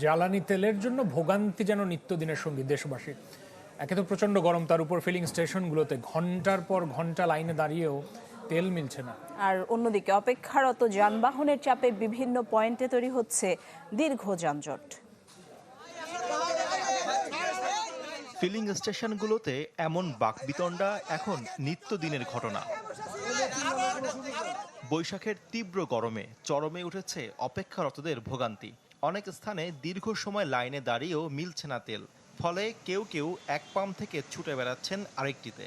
জ্বালানি তেলের জন্য ভোগান্তি যেন নিত্যদিনের সঙ্গী দেশবাসী। একে তো প্রচণ্ড গরম, তার উপর ফিলিং স্টেশনগুলোতে ঘন্টার পর ঘন্টা লাইনে দাঁড়িয়েও তেল মিলছে না। আর অন্যদিকে অপেক্ষারত যানবাহনের চাপে বিভিন্ন পয়েন্টে তৈরি হচ্ছে দীর্ঘ যানজট। ফিলিং স্টেশনগুলোতে এমন বাকবিতণ্ডা এখন নিত্যদিনের ঘটনা। বৈশাখের তীব্র গরমে চরমে উঠেছে অপেক্ষারতদের ভোগান্তি। অনেক স্থানে দীর্ঘ সময় লাইনে দাঁড়িয়েও মিলছে না তেল, ফলে কেউ কেউ এক পাম্প থেকে ছুটে বেড়াচ্ছেন আরেকটিতে।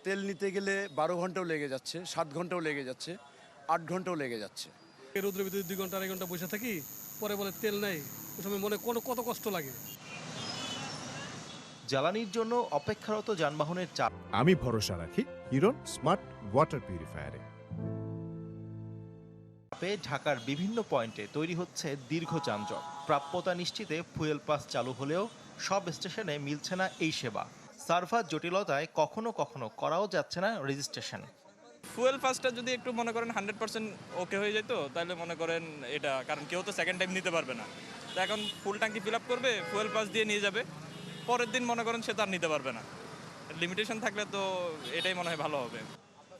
তেল নিতে গেলে 12 ঘন্টাও লেগে যাচ্ছে, 7 ঘন্টাও লেগে যাচ্ছে, 8 ঘন্টাও লেগে যাচ্ছে। রোদ্রের ভিতরে 2 ঘন্টা 2.5 ঘন্টা বসে থাকি, পরে বলে তেল নেই, ওই সময় মনে কত কষ্ট লাগে। জ্বালানির জন্য অপেক্ষারত যানবাহনের চাপ। আমি ভরসা রাখি হিরন স্মার্ট ওয়াটার পিউরিফায়ারে। ঢাকার বিভিন্ন পয়েন্টে তৈরি হচ্ছে দীর্ঘ যানজট। প্রাপ্যতা নিশ্চিতে ফুয়েল পাস চালু হলেও সব স্টেশনে মিলছে না এই সেবা। সার্ভার জটিলতায় কখনো কখনো করাও যাচ্ছে না রেজিস্ট্রেশন। ফুয়েল পাসটা যদি একটু মনে করেন 100% ওকে হয়ে যেত, তাহলে মনে করেন এটা, কারণ কেউ তো সেকেন্ড টাইম নিতে পারবে না। তো এখন ফুল ট্যাঙ্কি ফিল আপ করবে, ফুয়েল পাস দিয়ে নিয়ে যাবে, পরের দিন মনে করেন সে তার নিতে পারবে না। লিমিটেশন থাকলে তো এটাই মনে হয় ভালো হবে।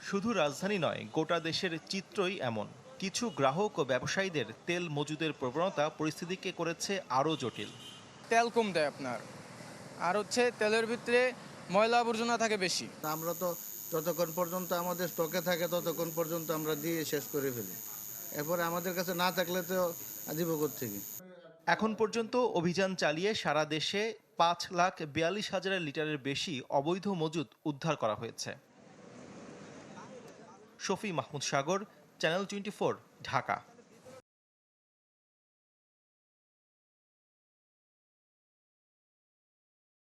শুধু রাজধানী নয়, গোটা দেশের চিত্রই এমন। কিছু গ্রাহক ও ব্যবসায়ীদের তেল মজুদের প্রবণতা পরিস্থিতিকে করেছে আরও জটিল। তেল কম দেয় আপনার, আর হচ্ছে তেলের ভিতরে ময়লা আবর্জনা থাকে বেশি। আমরা তো যতক্ষণ পর্যন্ত আমাদের স্টকে থাকে ততক্ষণ পর্যন্ত আমরা দিয়ে শেষ করে ফেলি, এরপরে আমাদের কাছে না থাকলে তো দিব কোত্থেকে। এখন পর্যন্ত অভিযান চালিয়ে সারা দেশে 5,42,000 লিটারের বেশি অবৈধ মজুদ উদ্ধার করা হয়েছে। শফি মাহমুদ সাগর, চ্যানেল 24, ঢাকা।